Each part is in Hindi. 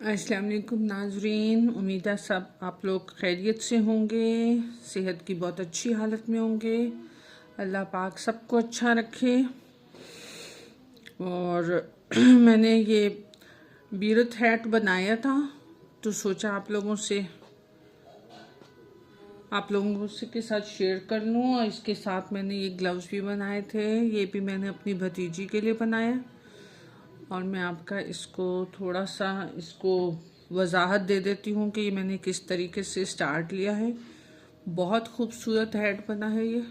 अस्सलाम वालेकुम नाजरीन, उम्मीद है सब आप लोग खैरियत से होंगे, सेहत की बहुत अच्छी हालत में होंगे। अल्लाह पाक सबको अच्छा रखे। और मैंने ये बीरत हैट बनाया था तो सोचा आप लोगों के साथ शेयर कर लूँ। और इसके साथ मैंने ये ग्लव्स भी बनाए थे, ये भी मैंने अपनी भतीजी के लिए बनाया। और मैं आपका इसको थोड़ा सा वजाहत दे देती हूँ कि मैंने किस तरीके से स्टार्ट लिया है। बहुत खूबसूरत हेड बना है ये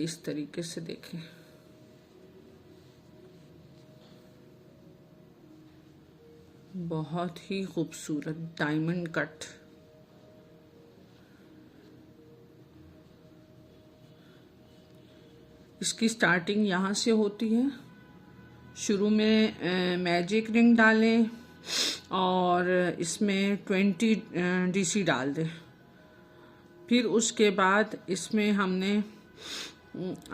इस तरीके से देखें। बहुत ही खूबसूरत डायमंड कट। इसकी स्टार्टिंग यहाँ से होती है। शुरू में मैजिक रिंग डालें और इसमें 20 डीसी डाल दें। फिर उसके बाद इसमें हमने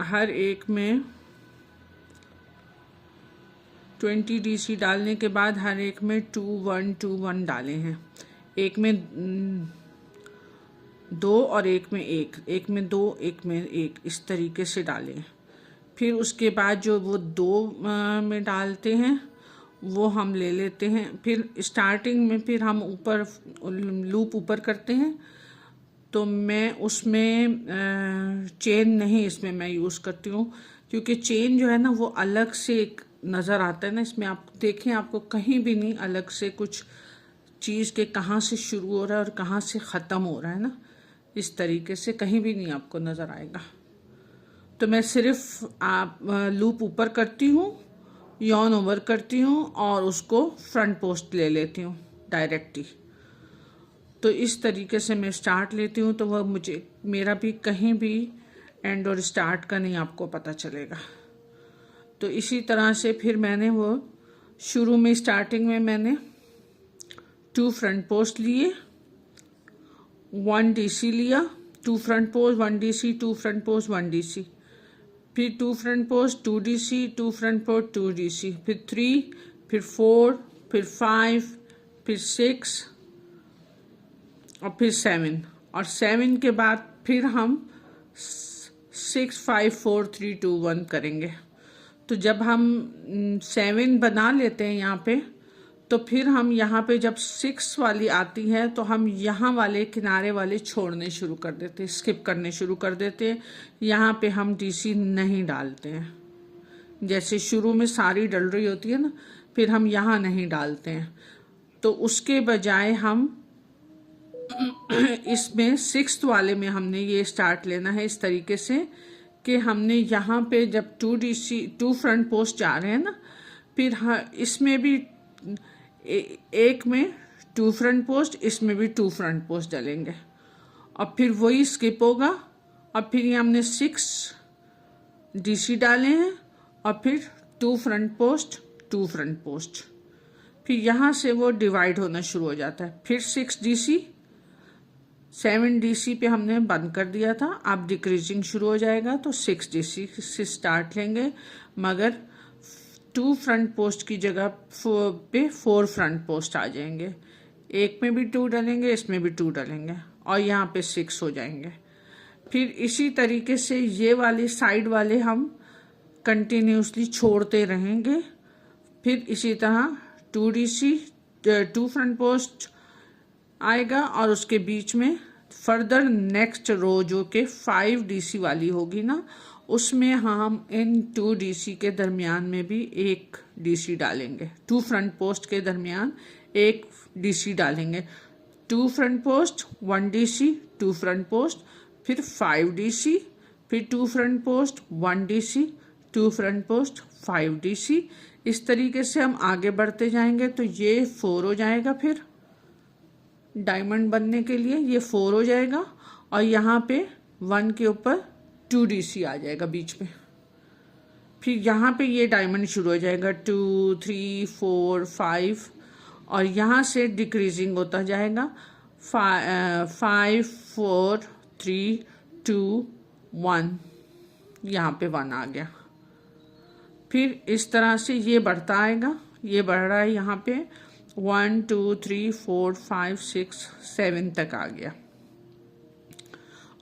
हर एक में 20 डीसी डालने के बाद हर एक में 2-1-2-1 डाले हैं। एक में 2 और एक में 1, एक में 2, एक में 1, इस तरीके से डालें। फिर उसके बाद जो वो 2 में डालते हैं वो हम ले लेते हैं। फिर स्टार्टिंग में फिर हम ऊपर लूप ऊपर करते हैं, तो मैं उसमें चेन नहीं इसमें मैं यूज़ करती हूँ, क्योंकि चेन जो है ना वो अलग से एक नज़र आता है ना। इसमें आप देखें, आपको कहीं भी नहीं अलग से कुछ चीज़ के कहाँ से शुरू हो रहा है और कहाँ से ख़त्म हो रहा है ना, इस तरीके से कहीं भी नहीं आपको नज़र आएगा। तो मैं सिर्फ लूप ऊपर करती हूँ, यॉन ओवर करती हूँ और उसको फ्रंट पोस्ट ले लेती हूँ डायरेक्टली। तो इस तरीके से मैं स्टार्ट लेती हूँ, तो वह मेरा भी कहीं भी एंड और स्टार्ट का नहीं आपको पता चलेगा। तो इसी तरह से फिर मैंने वो शुरू में स्टार्टिंग में मैंने 2 फ्रंट पोस्ट लिए, 1 डीसी लिया, 2 front post 1 DC, 2 front post 1 DC, फिर 2 front post 2 DC, 2 front post 2 DC, फिर 3, फिर 4, फिर 5, फिर 6 और फिर 7। और 7 के बाद फिर हम 6 5 4 3 2 1 करेंगे। तो जब हम 7 बना लेते हैं यहाँ पे, तो फिर हम यहाँ पे जब 6 वाली आती है तो हम यहाँ वाले किनारे वाले छोड़ने शुरू कर देते हैं, स्किप करने शुरू कर देते हैं। यहाँ पे हम डीसी नहीं डालते हैं, जैसे शुरू में सारी डल रही होती है ना, फिर हम यहाँ नहीं डालते हैं। तो उसके बजाय हम इसमें 6th वाले में हमने ये स्टार्ट लेना है इस तरीके से कि हमने यहाँ पे जब 2 डीसी 2 फ्रंट पोस्ट जा रहे हैं ना, फिर इसमें भी एक में 2 फ्रंट पोस्ट, इसमें भी 2 फ्रंट पोस्ट डालेंगे और फिर वही स्किप होगा। और फिर ये हमने 6 डीसी डाले हैं और फिर 2 फ्रंट पोस्ट 2 फ्रंट पोस्ट, फिर यहाँ से वो डिवाइड होना शुरू हो जाता है। फिर 6 डीसी 7 डीसी पे हमने बंद कर दिया था, अब डिक्रीजिंग शुरू हो जाएगा। तो 6 डीसी से स्टार्ट लेंगे, मगर 2 फ्रंट पोस्ट की जगह पे 4 फ्रंट पोस्ट आ जाएंगे। एक में भी 2 डालेंगे, इसमें भी 2 डालेंगे और यहाँ पे 6 हो जाएंगे। फिर इसी तरीके से ये वाले साइड वाले हम कंटिन्यूसली छोड़ते रहेंगे। फिर इसी तरह 2 डीसी 2 फ्रंट पोस्ट आएगा और उसके बीच में फर्दर नेक्स्ट रो जो कि 5 डीसी वाली होगी ना, उसमें हम इन 2 डीसी के दरमियान में भी 1 डीसी डालेंगे। 2 फ्रंट पोस्ट के दरमियान 1 डीसी डालेंगे। 2 front post 1 DC, 2 front post, फिर 5 डीसी, फिर 2 front post 1 DC, 2 front post 5 DC. इस तरीके से हम आगे बढ़ते जाएंगे। तो ये 4 हो जाएगा, फिर डायमंड बनने के लिए ये 4 हो जाएगा और यहाँ पे 1 के ऊपर 2 डीसी आ जाएगा बीच में। फिर यहाँ पे ये डायमंड शुरू हो जाएगा 2 3 4 5 और यहाँ से डिक्रीजिंग होता जाएगा 5 4 3 2 1, यहाँ पे 1 आ गया। फिर इस तरह से ये बढ़ता आएगा ये बढ़ रहा है यहाँ पे 1 2 3 4 5 6 7 तक आ गया।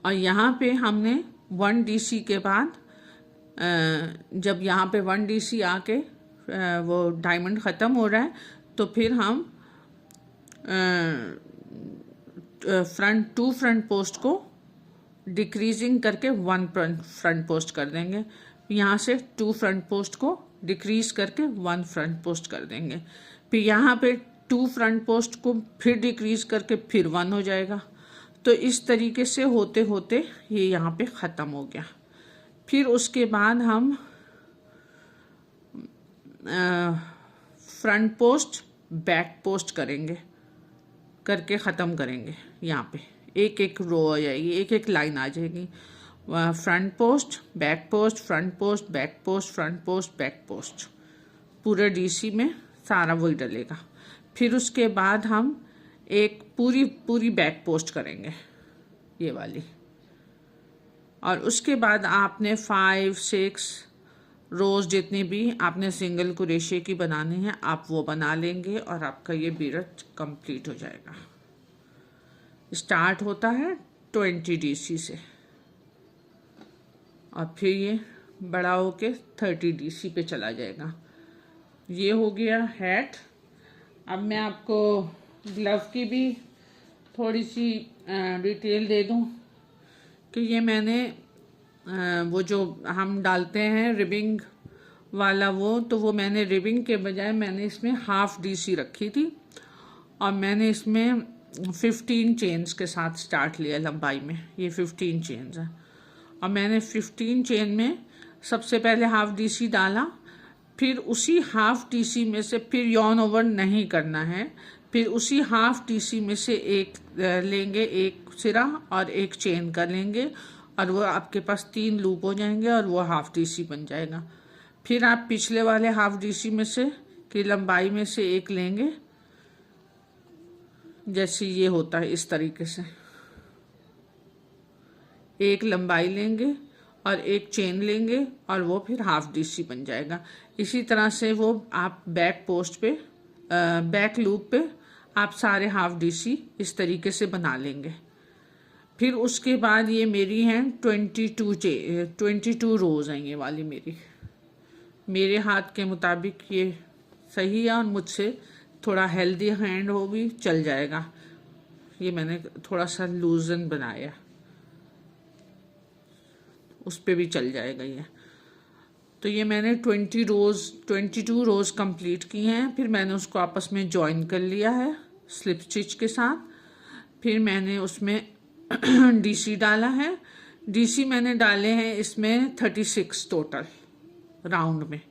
और यहाँ पे हमने 1 DC के बाद जब यहाँ पे 1 DC आके वो डायमंड ख़त्म हो रहा है तो फिर हम टू फ्रंट पोस्ट को डिक्रीजिंग करके 1 फ्रंट पोस्ट कर देंगे। यहाँ से 2 फ्रंट पोस्ट को डिक्रीज करके 1 फ्रंट पोस्ट कर देंगे। फिर यहाँ पे 2 फ्रंट पोस्ट को फिर डिक्रीज करके फिर 1 हो जाएगा। तो इस तरीके से होते होते ये यहाँ पे ख़त्म हो गया। फिर उसके बाद हम फ्रंट पोस्ट बैक पोस्ट करेंगे, करके ख़त्म करेंगे। यहाँ पे एक एक रो आ जाएगी, एक एक लाइन आ जाएगी। Front post back post, front post back post, front post back post, पूरे DC में सारा वही डलेगा। फिर उसके बाद हम एक पूरी बैक पोस्ट करेंगे, ये वाली। और उसके बाद आपने 5 6 रोज़ जितनी भी आपने सिंगल क्रोशे की बनानी है आप वो बना लेंगे और आपका ये बीरट कंप्लीट हो जाएगा। स्टार्ट होता है 20 DC से और फिर ये बड़ा होके 30 DC पे चला जाएगा। ये हो गया हैट। अब मैं आपको ग्लव की भी थोड़ी सी डिटेल दे दूं कि ये मैंने वो जो हम डालते हैं रिबिंग वाला वो मैंने रिबिंग के बजाय मैंने इसमें हाफ DC रखी थी और मैंने इसमें 15 चेन्स के साथ स्टार्ट लिया लंबाई में। ये 15 चेन्स है और मैंने 15 चेन में सबसे पहले हाफ DC डाला। फिर उसी हाफ DC में से फिर यॉर्न ओवर नहीं करना है, फिर उसी हाफ DC में से एक लेंगे, एक सिरा और एक चेन कर लेंगे और वो आपके पास 3 लूप हो जाएंगे और वो हाफ DC बन जाएगा। फिर आप पिछले वाले हाफ DC में से की लंबाई में से एक लेंगे, जैसे ये होता है इस तरीके से एक लंबाई लेंगे और एक चेन लेंगे और वो फिर हाफ DC बन जाएगा। इसी तरह से वो आप बैक पोस्ट पे बैक लूप पे आप सारे हाफ DC इस तरीके से बना लेंगे। फिर उसके बाद ये मेरी हैं 22 रोज़ हैं ये वाली मेरे हाथ के मुताबिक ये सही है और मुझसे थोड़ा हेल्दी हैंड हो भी चल जाएगा। ये मैंने थोड़ा सा लूजन बनाया, उस पे भी चल जाएगा ये। तो ये मैंने 22 रोज़ कंप्लीट की हैं। फिर मैंने उसको आपस में जॉइन कर लिया है स्लिप स्टिच के साथ। फिर मैंने उसमें DC डाला है। DC मैंने डाले हैं इसमें 36 टोटल राउंड में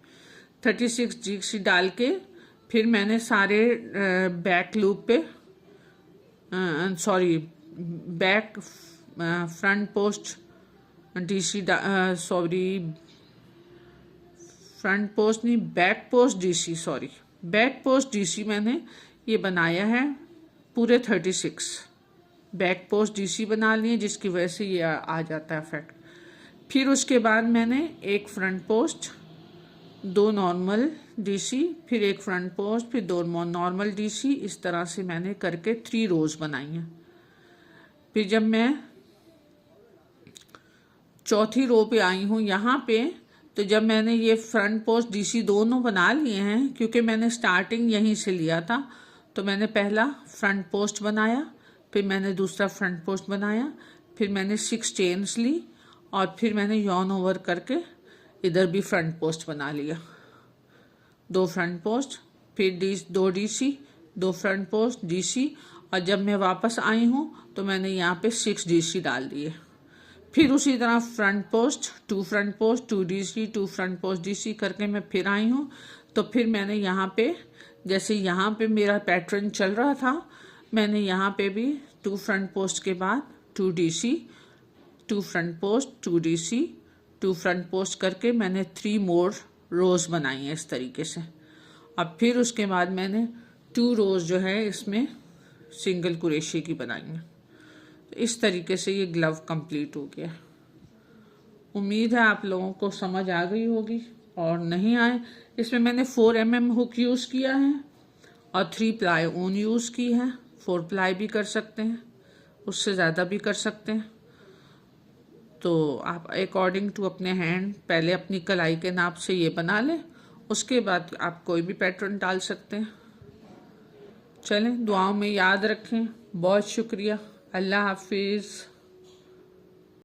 36 DC डाल के फिर मैंने सारे बैक लूप पे back front post DC front post नहीं back post DC back post DC मैंने ये बनाया है पूरे 36 बैक पोस्ट DC बना लिए, जिसकी वजह से ये आ जाता है इफेक्ट। फिर उसके बाद मैंने एक फ्रंट पोस्ट, 2 नॉर्मल DC, फिर एक फ्रंट पोस्ट, फिर 2 नॉर्मल DC, इस तरह से मैंने करके 3 रोज़ बनाई हैं। फिर जब मैं चौथी रो पे आई हूँ यहाँ पे, तो जब मैंने ये फ्रंट पोस्ट DC दोनों बना लिए हैं, क्योंकि मैंने स्टार्टिंग यहीं से लिया था, तो मैंने पहला फ्रंट पोस्ट बनाया, फिर मैंने दूसरा फ्रंट पोस्ट बनाया, फिर मैंने 6 चेन्स ली और फिर मैंने यॉर्न ओवर करके इधर भी फ्रंट पोस्ट बना लिया। 2 फ्रंट पोस्ट, फिर 2 DC, 2 फ्रंट पोस्ट DC, और जब मैं वापस आई हूँ तो मैंने यहाँ पे 6 DC डाल दिए। फिर उसी तरह front post, 2 front post, 2 DC, 2 front post DC करके मैं फिर आई हूँ। तो फिर मैंने यहाँ पे, जैसे यहाँ पे मेरा पैटर्न चल रहा था, मैंने यहाँ पे भी 2 फ्रंट पोस्ट के बाद 2 DC, 2 front post, 2 DC, 2 front post करके मैंने 3 मोर रोज़ बनाई हैं इस तरीके से। अब फिर उसके बाद मैंने 2 रोज़ जो है इसमें सिंगल क्रोशे की बनाई हैं। तो इस तरीके से ये ग्लव कंप्लीट हो गया। उम्मीद है आप लोगों को समझ आ गई होगी और नहीं आए, इसमें मैंने 4 mm हुक यूज़ किया है और 3 प्लाई ऊन यूज़ की है। 4 प्लाई भी कर सकते हैं, उससे ज़्यादा भी कर सकते हैं। तो आप अकॉर्डिंग टू अपने हैंड पहले अपनी कलाई के नाप से ये बना लें, उसके बाद आप कोई भी पैटर्न डाल सकते हैं। चलें, दुआओं में याद रखें। बहुत शुक्रिया। अल्लाह हाफिज़।